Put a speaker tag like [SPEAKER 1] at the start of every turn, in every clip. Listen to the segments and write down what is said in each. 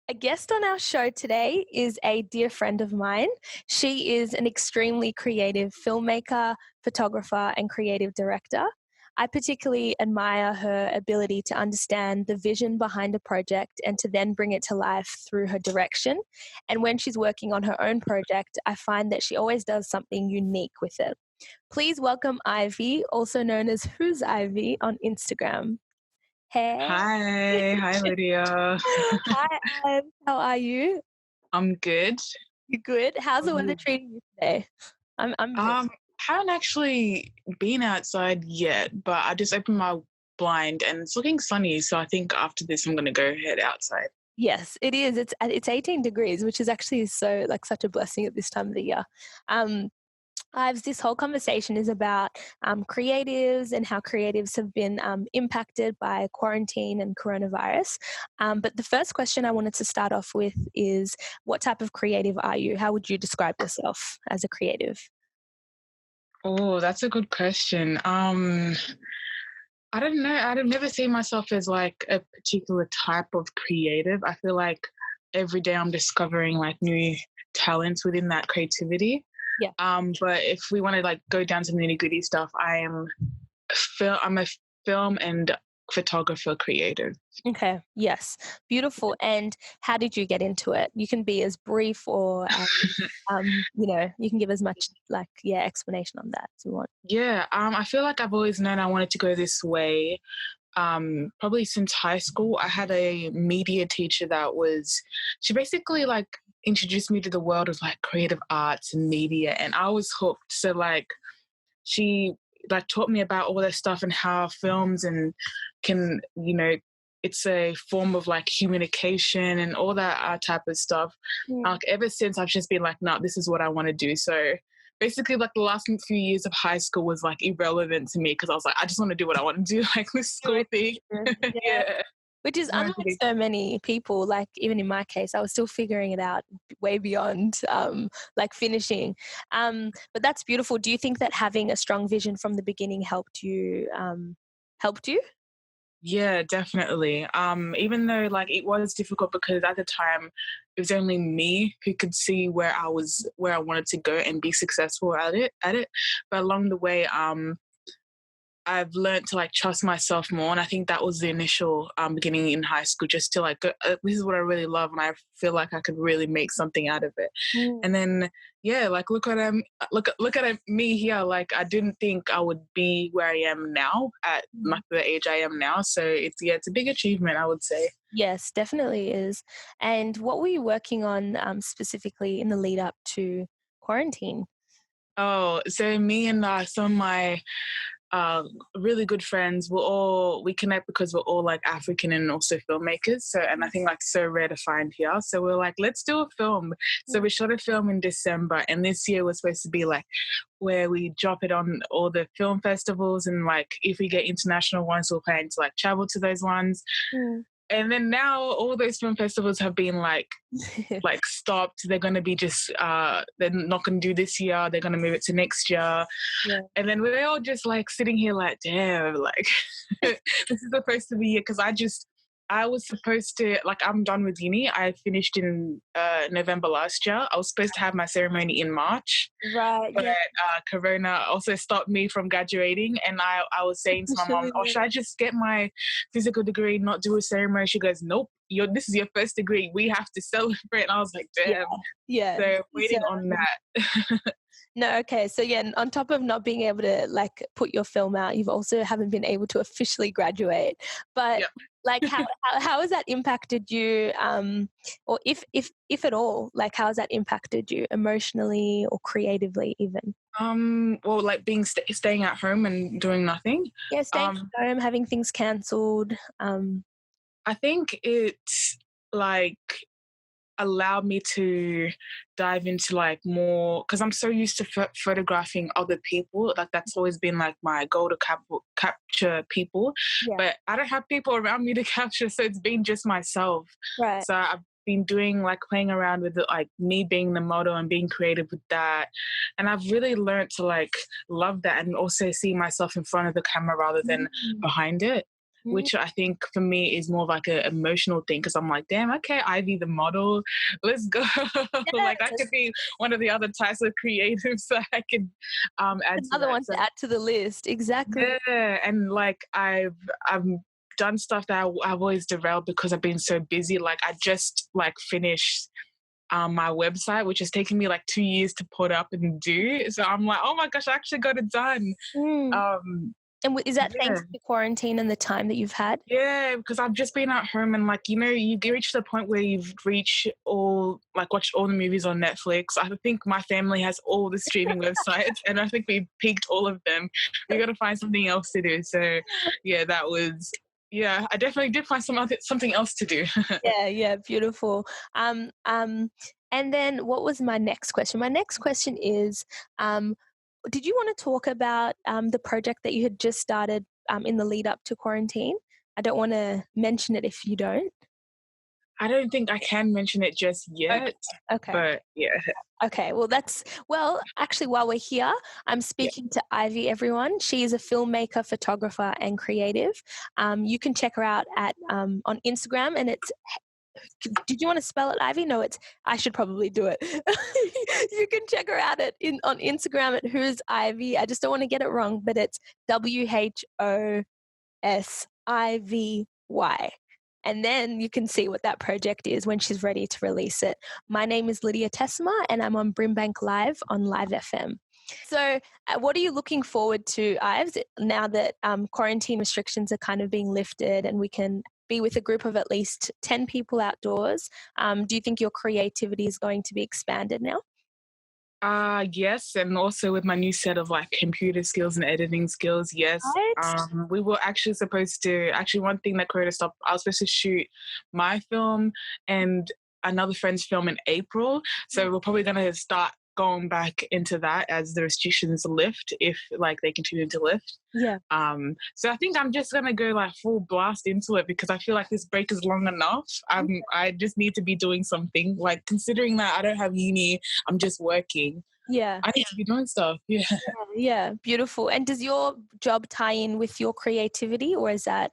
[SPEAKER 1] A guest on our show today is a dear friend of mine. She is an extremely creative filmmaker, photographer, and creative director. I particularly admire her ability to understand the vision behind a project and to then bring it to life through her direction. And when she's working on her own project, I find that she always does something unique with it. Please welcome Ivy, also known as Who's Ivy on Instagram. Hey.
[SPEAKER 2] Hi Lydia.
[SPEAKER 1] Hi, Ivy. How are you?
[SPEAKER 2] I'm good.
[SPEAKER 1] You good? How's the weather
[SPEAKER 2] Um,
[SPEAKER 1] treating you today? I'm good.
[SPEAKER 2] haven't actually been outside yet, but I just opened my blind and it's looking sunny. So I think after this, I'm gonna go head outside.
[SPEAKER 1] Yes, it is. It's 18 degrees, which is actually such a blessing at this time of the year. Um, Ives, this whole conversation is about creatives and how creatives have been impacted by quarantine and coronavirus. But the first question I wanted to start off with is, what type of creative are you? How would you describe yourself as a creative?
[SPEAKER 2] Oh, that's a good question. I don't know. I'd never see myself as like a particular type of creative. I feel like every day I'm discovering like new talents within that creativity.
[SPEAKER 1] Yeah.
[SPEAKER 2] But if we want to like go down to the nitty gritty stuff, I'm a film and photographer creative.
[SPEAKER 1] Okay. Yes. Beautiful. And how did you get into it? You can be as brief or, you can give as much explanation on that as you want.
[SPEAKER 2] Yeah, I feel like I've always known I wanted to go this way. Probably since high school, I had a media teacher she basically like introduced me to the world of like creative arts and media, and I was hooked. So like she like taught me about all that stuff and how films and can, it's a form of like communication and all that type of stuff.
[SPEAKER 1] Yeah.
[SPEAKER 2] Like ever since I've just been like, no, this is what I want to do. So basically like the last few years of high school was like irrelevant to me because I was like, I just want to do what I want to do, like this school thing. Yeah.
[SPEAKER 1] Which is unlike so many people, like even in my case, I was still figuring it out way beyond like finishing. But that's beautiful. Do you think that having a strong vision from the beginning helped you?
[SPEAKER 2] Yeah, definitely. Even though like it was difficult because at the time it was only me who could see where I wanted to go and be successful at it. But along the way, I've learned to like trust myself more, and I think that was the initial beginning in high school, just to like go, this is what I really love, and I feel like I could really make something out of it. And then like look at me here. Like I didn't think I would be where I am now at like the age I am now. So it's a big achievement, I would say.
[SPEAKER 1] Yes, definitely is. And what were you working on specifically in the lead up to quarantine?
[SPEAKER 2] Oh, so me and some of my really good friends, we connect because we're all like African and also filmmakers. So, and I think like so rare to find here. So we're like, let's do a film. So we shot a film in December, and this year was supposed to be like where we drop it on all the film festivals, and like if we get international ones, we're planning to like travel to those ones. And then now all those film festivals have been like stopped. They're going to be they're not going to do this year. They're going to move it to next year. Yeah. And then we're all just like sitting here like, damn, like this is supposed to be it. Because I was supposed to, like, I'm done with uni. I finished in November last year. I was supposed to have my ceremony in March.
[SPEAKER 1] Right.
[SPEAKER 2] But Corona also stopped me from graduating. And I was saying to my mom, should I just get my physical degree, not do a ceremony? She goes, nope, this is your first degree. We have to celebrate. And I was like, damn.
[SPEAKER 1] Yeah.
[SPEAKER 2] So waiting on that.
[SPEAKER 1] No, okay. So yeah, on top of not being able to like put your film out, you've also haven't been able to officially graduate. But like how has that impacted you? Or if at all, like how has that impacted you emotionally or creatively even?
[SPEAKER 2] Well, like staying at home and doing nothing.
[SPEAKER 1] Yeah, staying at home, having things cancelled.
[SPEAKER 2] I think it's like allowed me to dive into like more, because I'm so used to photographing other people. Like that's always been like my goal to capture people, but I don't have people around me to capture, so it's been just myself.
[SPEAKER 1] Right.
[SPEAKER 2] So I've been doing like playing around with it, like me being the model and being creative with that, and I've really learned to like love that and also see myself in front of the camera rather than behind it.
[SPEAKER 1] Mm,
[SPEAKER 2] which I think for me is more of like an emotional thing because I'm like, damn, okay, Ivy the model, let's go. Like I
[SPEAKER 1] yes.
[SPEAKER 2] could be one of the other types of creatives that I could add to
[SPEAKER 1] Another
[SPEAKER 2] that.
[SPEAKER 1] one
[SPEAKER 2] So
[SPEAKER 1] to add to the list. Exactly.
[SPEAKER 2] yeah, and like I've done stuff that I've always derailed because I've been so busy. Like I just like finished my website, which has taken me like 2 years to put up and do. So I'm like, oh my gosh, I actually got it done.
[SPEAKER 1] Mm.
[SPEAKER 2] Um,
[SPEAKER 1] And is that
[SPEAKER 2] yeah,
[SPEAKER 1] thanks to quarantine and the time that you've had?
[SPEAKER 2] yeah, because I've just been at home and like, you know, you get reach the point where you've reached all, like watched all the movies on Netflix. I think my family has all the streaming websites and I think we peaked all of them. We got to find something else to do. So yeah, yeah, I definitely did find something else to do.
[SPEAKER 1] Yeah, yeah, beautiful. And then what was my next question? My next question is, did you want to talk about the project that you had just started in the lead up to quarantine? I don't want to mention it if you don't.
[SPEAKER 2] I don't think I can mention it just
[SPEAKER 1] Okay.
[SPEAKER 2] yet,
[SPEAKER 1] Okay.
[SPEAKER 2] but yeah,
[SPEAKER 1] Okay, well, actually, while we're here, I'm
[SPEAKER 2] yeah.
[SPEAKER 1] speaking to Ivy, everyone. She is a filmmaker, photographer, and creative. You can check her out at on Instagram, and it's. Did you want to spell it, Ivy? No, I should probably do it. You can check her out on Instagram at Who's Ivy. I just don't want to get it wrong, but it's WHOSIVY. And then you can see what that project is when she's ready to release it. My name is Lydia Tesema, and I'm on BRIMBANK Live on Live FM. So, what are you looking forward to, Ives, now that quarantine restrictions are kind of being lifted and we can be with a group of at least 10 people outdoors? Do you think your creativity is going to be expanded now?
[SPEAKER 2] Yes, and also with my new set of like computer skills and editing skills, yes.
[SPEAKER 1] Right?
[SPEAKER 2] We were actually supposed to one thing that Corona stopped. I was supposed to shoot my film and another friend's film in April, so we're probably gonna start going back into that as the restrictions lift, if like they continue to lift.
[SPEAKER 1] Yeah.
[SPEAKER 2] So I think I'm just gonna go like full blast into it because I feel like this break is long enough. I just need to be doing something. Like considering that I don't have uni, I'm just working.
[SPEAKER 1] Yeah.
[SPEAKER 2] I need to be doing stuff. Yeah.
[SPEAKER 1] Yeah. Beautiful. And does your job tie in with your creativity, or is that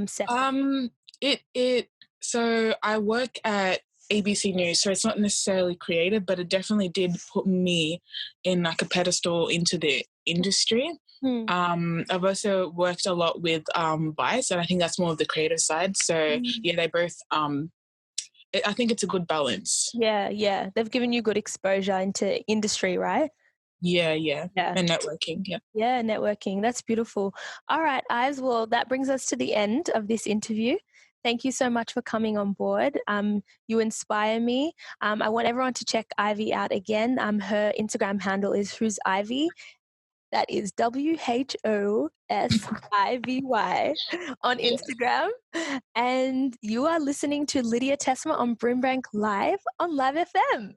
[SPEAKER 1] separate?
[SPEAKER 2] It so I work at ABC News, so it's not necessarily creative, but it definitely did put me in like a pedestal into the industry.
[SPEAKER 1] Hmm.
[SPEAKER 2] I've also worked a lot with Vice, and I think that's more of the creative side. So
[SPEAKER 1] Mm.
[SPEAKER 2] yeah, they both. I think it's a good balance.
[SPEAKER 1] Yeah, yeah. They've given you good exposure into industry, right?
[SPEAKER 2] Yeah, yeah,
[SPEAKER 1] Yeah.
[SPEAKER 2] and networking. Yeah.
[SPEAKER 1] Yeah, networking. That's beautiful. All right, Ives. Well, that brings us to the end of this interview. Thank you so much for coming on board. You inspire me. I want everyone to check Ivy out again. Her Instagram handle is Who's Ivy. That is WHOSIVY on
[SPEAKER 2] Yeah.
[SPEAKER 1] Instagram. And you are listening to Lydia Tesema on BRIMBANK Live on Live FM.